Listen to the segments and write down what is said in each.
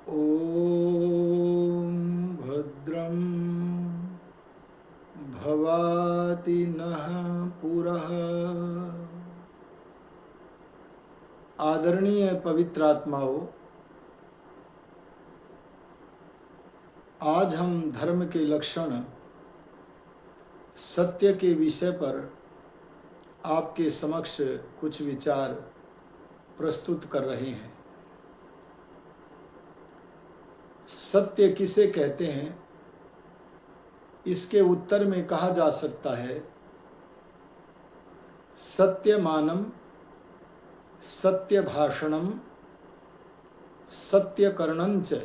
ॐ भद्रं भवाति नः पुरः। आदरणीय पवित्र आत्माओं, आज हम धर्म के लक्षण सत्य के विषय पर आपके समक्ष कुछ विचार प्रस्तुत कर रहे हैं। सत्य किसे कहते हैं, इसके उत्तर में कहा जा सकता है सत्यमानम, सत्य भाषणम, सत्यकरणं च।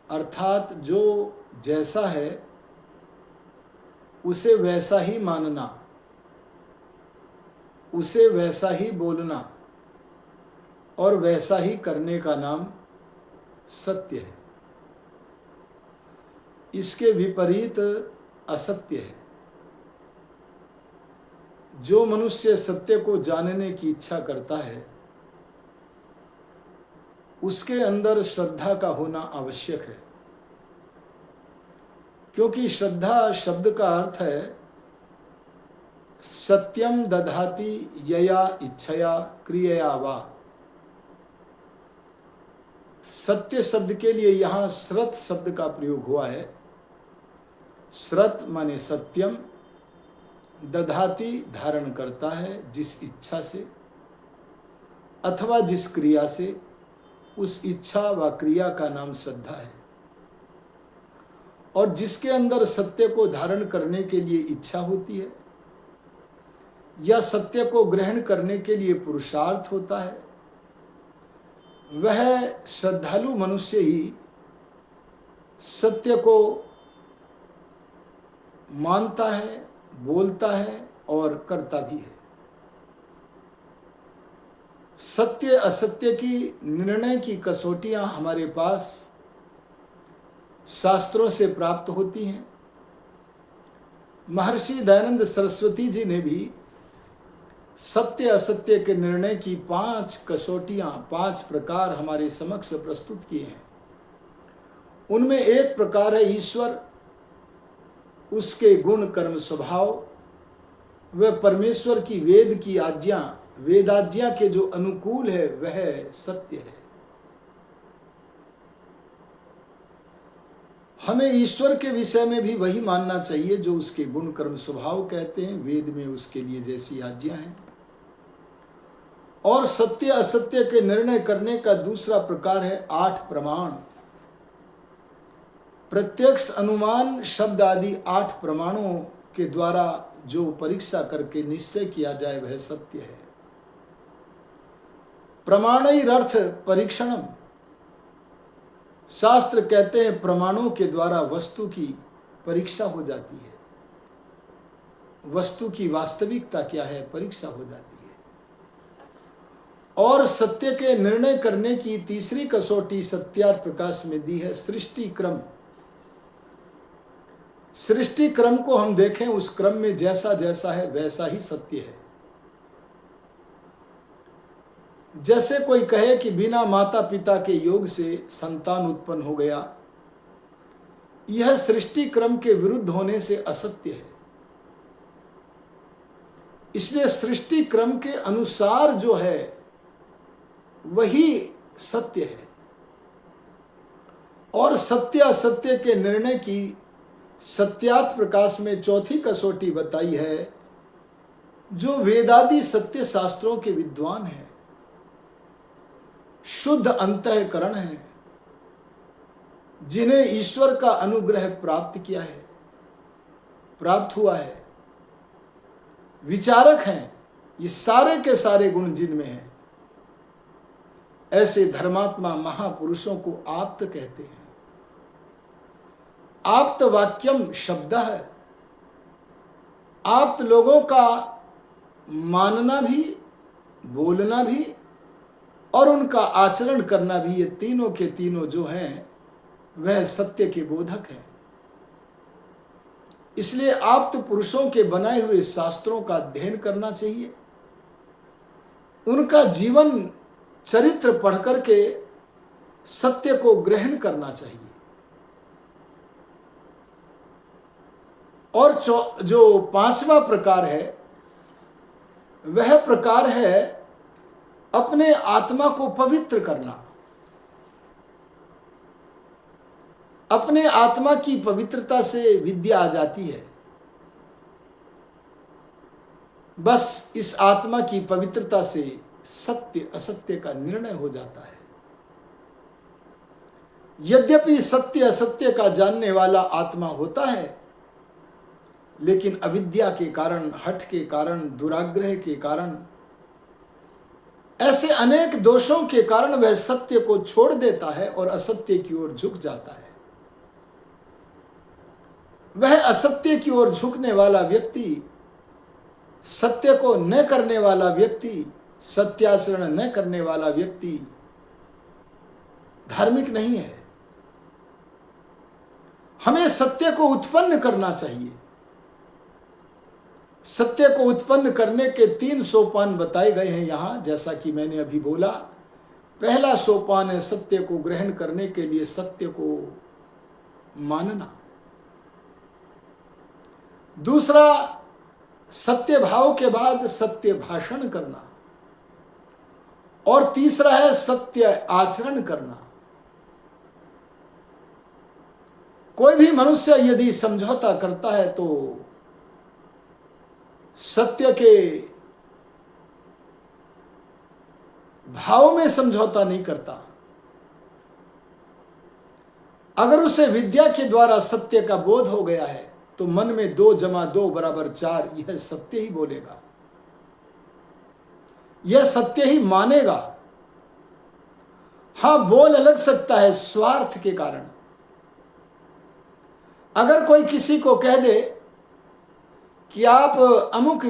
अर्थात जो जैसा है उसे वैसा ही मानना, उसे वैसा ही बोलना और वैसा ही करने का नाम सत्य है। इसके विपरीत असत्य है। जो मनुष्य सत्य को जानने की इच्छा करता है उसके अंदर श्रद्धा का होना आवश्यक है, क्योंकि श्रद्धा शब्द का अर्थ है सत्यम दधाति यया इच्छया क्रियया वा। सत्य शब्द के लिए यहाँ श्रत शब्द का प्रयोग हुआ है। श्रत माने सत्यम, दधाति धारण करता है जिस इच्छा से अथवा जिस क्रिया से, उस इच्छा व क्रिया का नाम श्रद्धा है। और जिसके अंदर सत्य को धारण करने के लिए इच्छा होती है या सत्य को ग्रहण करने के लिए पुरुषार्थ होता है, वह श्रद्धालु मनुष्य ही सत्य को मानता है, बोलता है और करता भी है। सत्य असत्य की निर्णय की कसौटियां हमारे पास शास्त्रों से प्राप्त होती हैं। महर्षि दयानंद सरस्वती जी ने भी सत्य असत्य के निर्णय की 5 कसौटियां, 5 प्रकार हमारे समक्ष प्रस्तुत किए हैं। उनमें एक प्रकार है ईश्वर, उसके गुण कर्म स्वभाव, वह परमेश्वर की वेद की आज्ञा, वेदाज्ञा के जो अनुकूल है वह सत्य है। हमें ईश्वर के विषय में भी वही मानना चाहिए जो उसके गुण कर्म स्वभाव कहते हैं, वेद में उसके लिए जैसी आज्ञा है। और सत्य असत्य के निर्णय करने का दूसरा प्रकार है 8 प्रमाण। प्रत्यक्ष, अनुमान, शब्द आदि 8 प्रमाणों के द्वारा जो परीक्षा करके निश्चय किया जाए वह सत्य है। प्रमाणैरर्थ परीक्षणम। शास्त्र कहते हैं प्रमाणों के द्वारा वस्तु की परीक्षा हो जाती है। वस्तु की वास्तविकता क्या है, परीक्षा हो जाती है। और सत्य के निर्णय करने की तीसरी कसौटी सत्यार्थ प्रकाश में दी है सृष्टि क्रम। सृष्टि क्रम को हम देखें, उस क्रम में जैसा जैसा है वैसा ही सत्य है। जैसे कोई कहे कि बिना माता पिता के योग से संतान उत्पन्न हो गया, यह सृष्टि क्रम के विरुद्ध होने से असत्य है। इसलिए सृष्टि क्रम के अनुसार जो है वही सत्य है। और सत्य असत्य के निर्णय की सत्यार्थ प्रकाश में चौथी कसौटी बताई है जो वेदादि सत्य शास्त्रों के विद्वान हैं, शुद्ध अंतःकरण है, जिन्हें ईश्वर का अनुग्रह प्राप्त किया है, प्राप्त हुआ है, विचारक हैं, ये सारे के सारे गुण जिनमें हैं, ऐसे धर्मात्मा महापुरुषों को आप्त कहते हैं। आप्त वाक्यम शब्द है। आप्त लोगों का मानना भी, बोलना भी और उनका आचरण करना भी, ये तीनों के तीनों जो हैं वह सत्य के बोधक हैं। इसलिए आप्त पुरुषों के बनाए हुए शास्त्रों का अध्ययन करना चाहिए। उनका जीवन चरित्र पढ़ करके सत्य को ग्रहण करना चाहिए। और जो पांचवा प्रकार है वह प्रकार है अपने आत्मा को पवित्र करना। अपने आत्मा की पवित्रता से विद्या आ जाती है। बस इस आत्मा की पवित्रता से सत्य असत्य का निर्णय हो जाता है। यद्यपि सत्य असत्य का जानने वाला आत्मा होता है, लेकिन अविद्या के कारण, हठ के कारण, दुराग्रह के कारण, ऐसे अनेक दोषों के कारण वह सत्य को छोड़ देता है और असत्य की ओर झुक जाता है। वह असत्य की ओर झुकने वाला व्यक्ति, सत्य को न करने वाला व्यक्ति, सत्याचरण न करने वाला व्यक्ति धार्मिक नहीं है। हमें सत्य को उत्पन्न करना चाहिए। सत्य को उत्पन्न करने के 3 सोपान बताए गए हैं यहां, जैसा कि मैंने अभी बोला। पहला सोपान है सत्य को ग्रहण करने के लिए सत्य को मानना। दूसरा, सत्य भाव के बाद सत्य भाषण करना। और तीसरा है सत्य आचरण करना। कोई भी मनुष्य यदि समझौता करता है तो सत्य के भाव में समझौता नहीं करता। अगर उसे विद्या के द्वारा सत्य का बोध हो गया है तो मन में 2 + 2 = 4 यह सत्य ही बोलेगा, यह सत्य ही मानेगा। हां, बोल अलग सकता है स्वार्थ के कारण। अगर कोई किसी को कह दे कि आप अमुक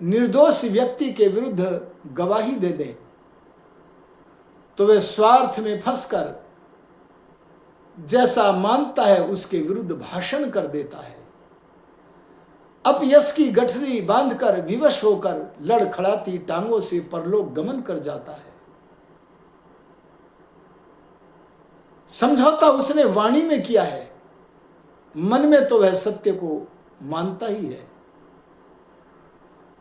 निर्दोष व्यक्ति के विरुद्ध गवाही दे दें, तो वह स्वार्थ में फंसकर जैसा मानता है उसके विरुद्ध भाषण कर देता है। अपयश की गठरी बांधकर विवश होकर लड़खड़ाती टांगों से परलोक गमन कर जाता है। समझौता उसने वाणी में किया है, मन में तो वह सत्य को मानता ही है।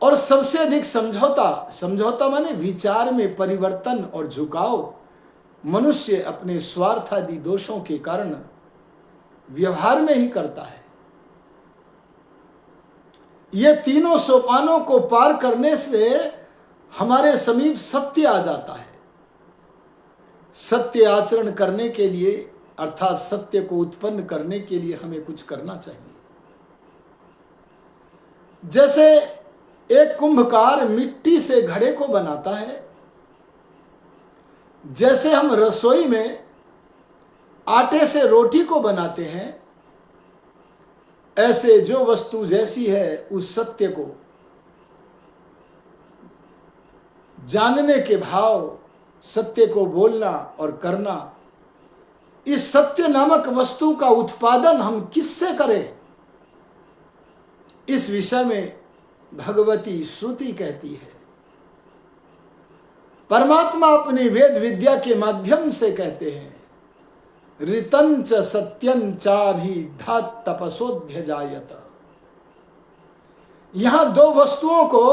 और सबसे अधिक समझौता माने विचार में परिवर्तन और झुकाव मनुष्य अपने स्वार्थादि दोषों के कारण व्यवहार में ही करता है। ये तीनों सोपानों को पार करने से हमारे समीप सत्य आ जाता है। सत्य आचरण करने के लिए अर्थात सत्य को उत्पन्न करने के लिए हमें कुछ करना चाहिए। जैसे एक कुंभकार मिट्टी से घड़े को बनाता है, जैसे हम रसोई में आटे से रोटी को बनाते हैं, ऐसे जो वस्तु जैसी है उस सत्य को जानने के भाव, सत्य को बोलना और करना, इस सत्य नामक वस्तु का उत्पादन हम किससे करें, इस विषय में भगवती श्रुति कहती है। परमात्मा अपनी वेद विद्या के माध्यम से कहते हैं, ऋतंच सत्यं चाभिधात तपसोध्य जायत। यहां 2 वस्तुओं को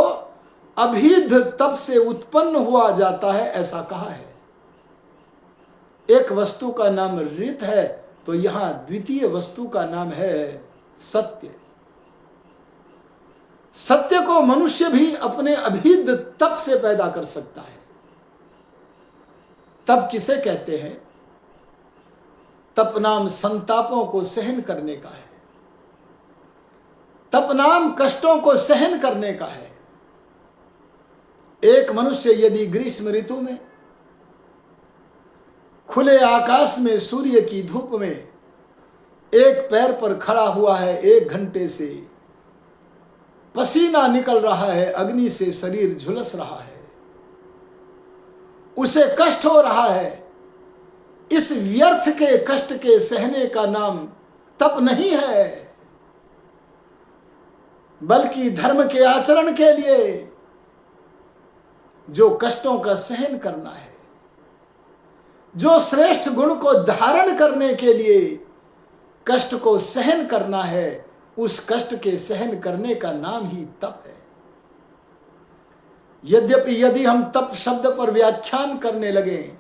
अभिध तप से उत्पन्न हुआ जाता है ऐसा कहा है। एक वस्तु का नाम ऋत है तो यहां द्वितीय वस्तु का नाम है सत्य। सत्य को मनुष्य भी अपने अभिध तप से पैदा कर सकता है। तप किसे कहते हैं? तप नाम संतापों को सहन करने का है। तप नाम कष्टों को सहन करने का है। एक मनुष्य यदि ग्रीष्म ऋतु में खुले आकाश में सूर्य की धूप में एक पैर पर खड़ा हुआ है, 1 घंटे से पसीना निकल रहा है, अग्नि से शरीर झुलस रहा है, उसे कष्ट हो रहा है, इस व्यर्थ के कष्ट के सहने का नाम तप नहीं है, बल्कि धर्म के आचरण के लिए जो कष्टों का सहन करना है, जो श्रेष्ठ गुण को धारण करने के लिए कष्ट को सहन करना है, उस कष्ट के सहन करने का नाम ही तप है। यद्यपि यदि हम तप शब्द पर व्याख्यान करने लगे,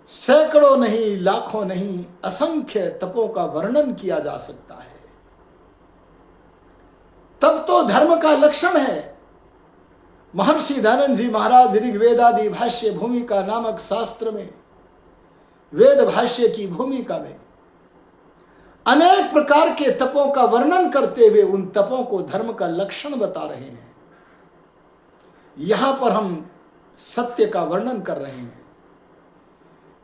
सैकड़ों नहीं, लाखों नहीं, असंख्य तपों का वर्णन किया जा सकता है। तप तो धर्म का लक्षण है। महर्षि दयानंद जी महाराज ऋग्वेदादि भाष्य भूमिका नामक शास्त्र में, वेद भाष्य की भूमिका में अनेक प्रकार के तपों का वर्णन करते हुए उन तपों को धर्म का लक्षण बता रहे हैं। यहां पर हम सत्य का वर्णन कर रहे हैं।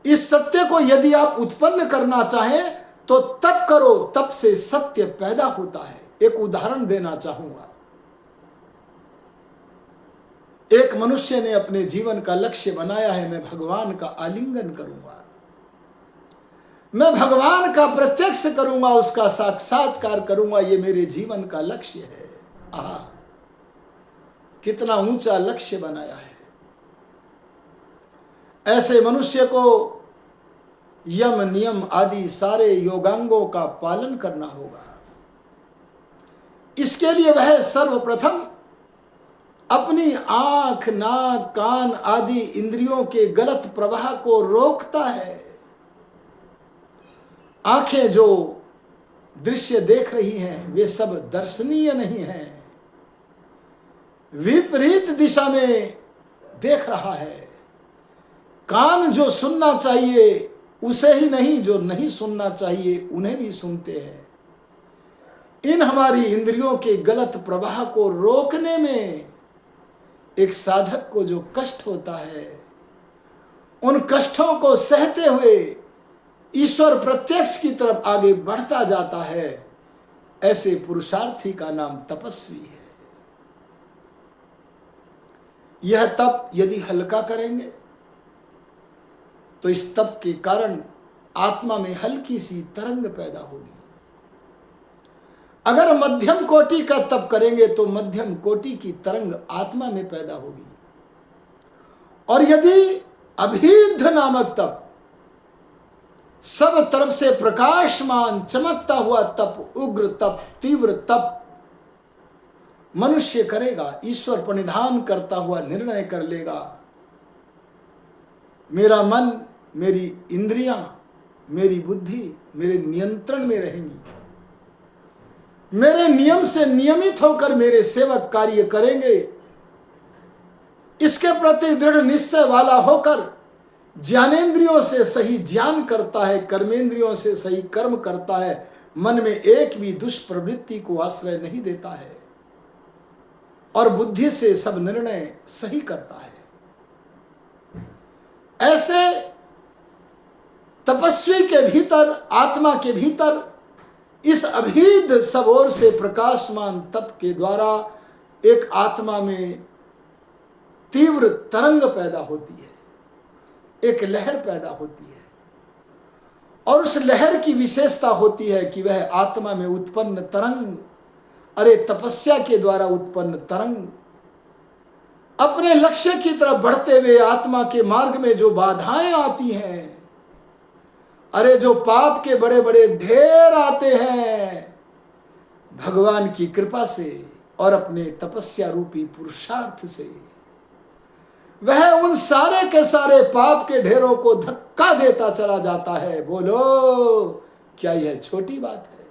इस सत्य को यदि आप उत्पन्न करना चाहें तो तप करो, तप से सत्य पैदा होता है। एक उदाहरण देना चाहूंगा। एक मनुष्य ने अपने जीवन का लक्ष्य बनाया है, मैं भगवान का आलिंगन करूंगा, मैं भगवान का प्रत्यक्ष करूंगा, उसका साक्षात्कार करूंगा, ये मेरे जीवन का लक्ष्य है। आहा, कितना ऊंचा लक्ष्य बनाया है। ऐसे मनुष्य को यम नियम आदि सारे योगांगों का पालन करना होगा। इसके लिए वह सर्वप्रथम अपनी आंख, नाक, कान आदि इंद्रियों के गलत प्रवाह को रोकता है। आंखें जो दृश्य देख रही हैं वे सब दर्शनीय नहीं हैं, विपरीत दिशा में देख रहा है। कान जो सुनना चाहिए उसे ही नहीं, जो नहीं सुनना चाहिए उन्हें भी सुनते हैं। इन हमारी इंद्रियों के गलत प्रवाह को रोकने में एक साधक को जो कष्ट होता है, उन कष्टों को सहते हुए ईश्वर प्रत्यक्ष की तरफ आगे बढ़ता जाता है। ऐसे पुरुषार्थी का नाम तपस्वी है। यह तप यदि हल्का करेंगे तो इस तप के कारण आत्मा में हल्की सी तरंग पैदा होगी। अगर मध्यम कोटि का तप करेंगे तो मध्यम कोटि की तरंग आत्मा में पैदा होगी। और यदि अभीध नामक तप, सब तरफ से प्रकाशमान चमकता हुआ तप, उग्र तप, तीव्र तप मनुष्य करेगा, ईश्वर परिधान करता हुआ निर्णय कर लेगा, मेरा मन, मेरी इंद्रियां, मेरी बुद्धि मेरे नियंत्रण में रहेंगी, मेरे नियम से नियमित होकर मेरे सेवक कार्य करेंगे। इसके प्रति दृढ़ निश्चय वाला होकर ज्ञानेंद्रियों से सही ज्ञान करता है, कर्मेंद्रियों से सही कर्म करता है, मन में एक भी दुष्प्रवृत्ति को आश्रय नहीं देता है और बुद्धि से सब निर्णय सही करता है। ऐसे तपस्वी के भीतर, आत्मा के भीतर इस अभेद सब ओर से प्रकाशमान तप के द्वारा एक आत्मा में तीव्र तरंग पैदा होती है, एक लहर पैदा होती है। और उस लहर की विशेषता होती है कि वह आत्मा में उत्पन्न तरंग, अरे तपस्या के द्वारा उत्पन्न तरंग, अपने लक्ष्य की तरफ बढ़ते हुए आत्मा के मार्ग में जो बाधाएं आती हैं, अरे जो पाप के बड़े बड़े ढेर आते हैं, भगवान की कृपा से और अपने तपस्या रूपी पुरुषार्थ से वह उन सारे के सारे पाप के ढेरों को धक्का देता चला जाता है। बोलो, क्या यह छोटी बात है?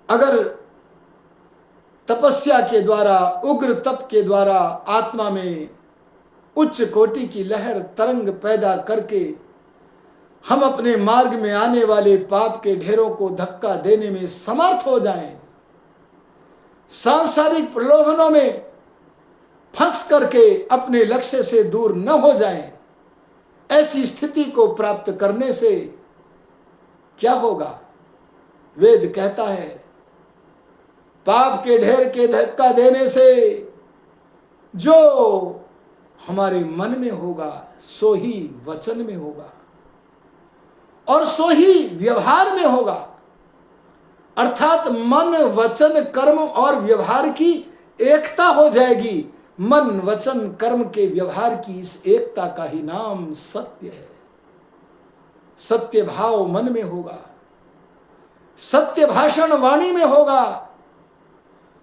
अगर तपस्या के द्वारा, उग्र तप के द्वारा आत्मा में उच्च कोटि की लहर तरंग पैदा करके हम अपने मार्ग में आने वाले पाप के ढेरों को धक्का देने में समर्थ हो जाएं, सांसारिक प्रलोभनों में फंस करके अपने लक्ष्य से दूर न हो जाएं, ऐसी स्थिति को प्राप्त करने से क्या होगा? वेद कहता है, पाप के ढेर के धक्का देने से जो हमारे मन में होगा सो ही वचन में होगा और सो ही व्यवहार में होगा। अर्थात मन, वचन, कर्म और व्यवहार की एकता हो जाएगी। मन वचन कर्म के व्यवहार की इस एकता का ही नाम सत्य है। सत्य भाव मन में होगा, सत्य भाषण वाणी में होगा,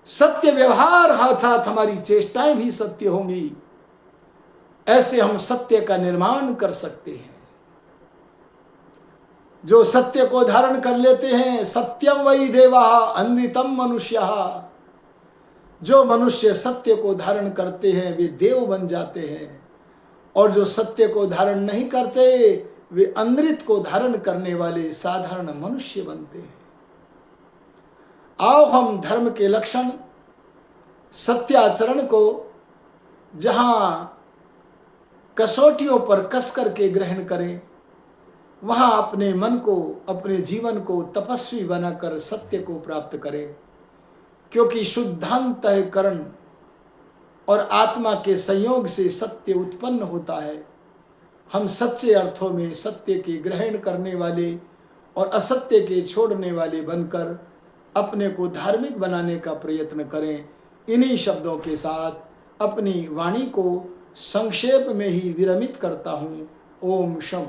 सत्य व्यवहार अर्थात हमारी चेष्टाएं भी सत्य होंगी। ऐसे हम सत्य का निर्माण कर सकते हैं। जो सत्य को धारण कर लेते हैं, सत्यम वही देवा अनृतम मनुष्य, जो मनुष्य सत्य को धारण करते हैं वे देव बन जाते हैं, और जो सत्य को धारण नहीं करते वे अनृत को धारण करने वाले साधारण मनुष्य बनते हैं। आओ हम धर्म के लक्षण सत्याचरण को जहां कसौटियों पर कस करके ग्रहण करें, वहां अपने मन को, अपने जीवन को तपस्वी बनाकर सत्य को प्राप्त करें। क्योंकि शुद्धांतःकरण और आत्मा के संयोग से सत्य उत्पन्न होता है। हम सच्चे अर्थों में सत्य के ग्रहण करने वाले और असत्य के छोड़ने वाले बनकर अपने को धार्मिक बनाने का प्रयत्न करें। इन्हीं शब्दों के साथ अपनी वाणी को संक्षेप में ही विरमित करता हूँ। ओम शम।